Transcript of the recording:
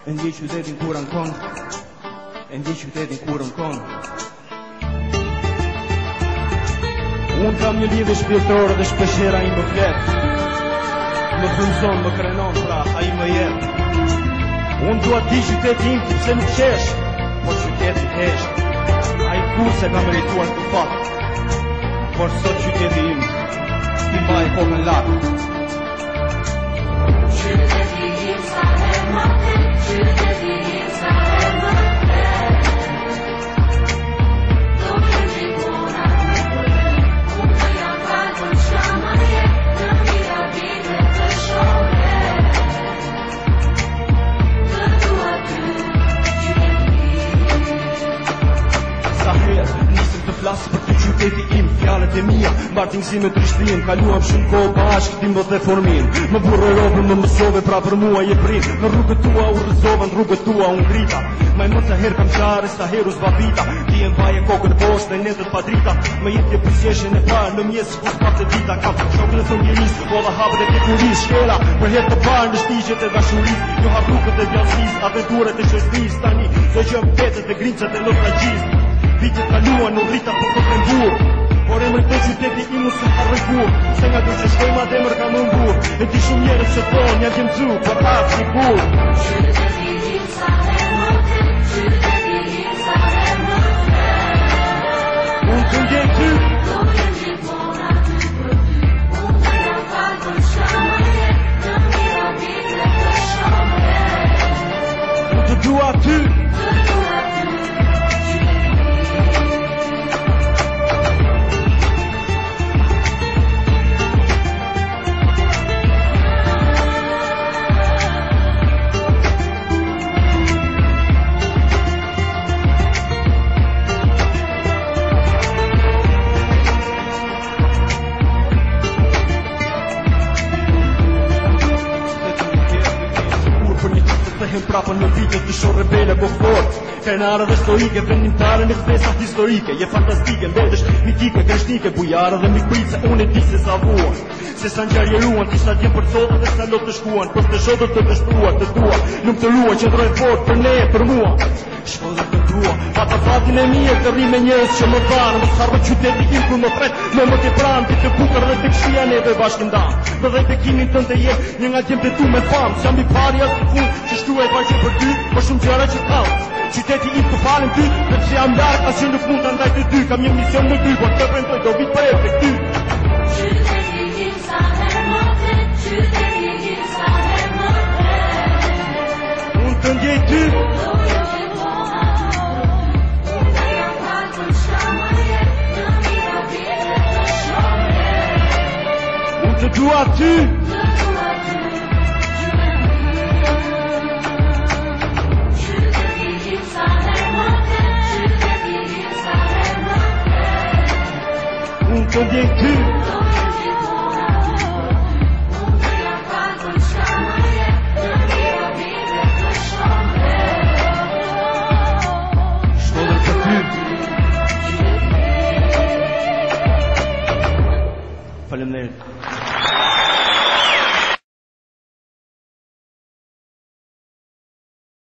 E ndjej qytetin kur ankon, e ndjej qytetin kur ankon. Unë kam një lidhje shpirtërore dhe shpeshherë ai më flet. Më frymëzon, më krenon, pra ai më jep. Unë dua ti qyteti im, pse nuk qesh, por qyteti hesht. Ai kurse ka merituar të fat, por sot qyteti im i mbaj kokën lart. Qyteti im sa herë më flet, qyteti im sa herë më flet. Do të gjithmona me përdi, unë të jam falë që më jetë, në mira vite të shore. Të dua ty, qyteti. Sa herë nisëm të flas për të qyteti im, fjalët e mia mbartin si me trishtim, kaluam shumë kohë bashkë, timbët dhe formin. Më burrë robën, më mësove, pra për mua je prit. Në rrugët tua u rrëzova, në rrugët tua unë grita. Maj më sa herë kam qare, sa herë u zbavita. Ti e mbaje kokën poshtë dhe netët pa drita. Më jetë je pësjeshen e parë, në mjesë kur s'pap të dita. Kam shokën e thëmjenis, kolla hapët e tekuris, shkela për herë të parë në shtigjet e dashuris. Jo habrukët e vjallësis, aventurët e qështnis. Tani, do që mbetet e grincat e nostalgjis. Vitet kaluan në rrita për të prembuar, por emri të qyteti im nuk s'u harroj kur. Se nga dy që shkoj ma demër ka më mbur. E di shumë njerëz që thonë ja kem dzu, por atë sigur. Qyteti im sa herë më flet, qyteti im sa herë më flet. Unë të ndjej ty, Do të gjithmona ty për ty, unë të jam falë që më jetë, në mira vite të shore. unë të dua ty. Të dua ty. Thehem prapën në vitet të shoh rebele po fort. Krenare dhe stoike, vendimtare në kthesa historike. Je fantastike, mbetesh mitike, greshnike, bujare dhe mikprice, unë e di se sa vuan. Se sa ngjarje ruan, ti sa djem për sot dhe sa lot të shkuan. Për të shodër të dështuar, të tua, nuk të luan, qëndroj fort për ne, për mua. Shkodër të tua, pata fatin e mije të rri me njerëz që më dhanë. Mos harro qyteti im kur më tret, më të pranë, ti të bukër dhe të këshia neve bashkë ndanë. Dhe dhe bekimin tënë të je, një nga djem të tu me famë. S'jam i pari as të fund, që shtuaj bajqe për ty, për shumë gjëra që kam. Qyteti im të falem ty, dhe që jam larg, asgjë nuk mund të ndaj të dy. Kam një mision në ty, por të premtoj do vit për efekt ty. Qyteti im sa herë më flet, qyteti im sa herë më flet. Unë të ndjej ty, Do të gjithmona ty, unë të jam falë që më jetë, në mira vite të shore. unë të dua ty. Të dua ty. Qyteti im sa herë më flet, qyteti im sa herë më flet. Unë të ndjej ty.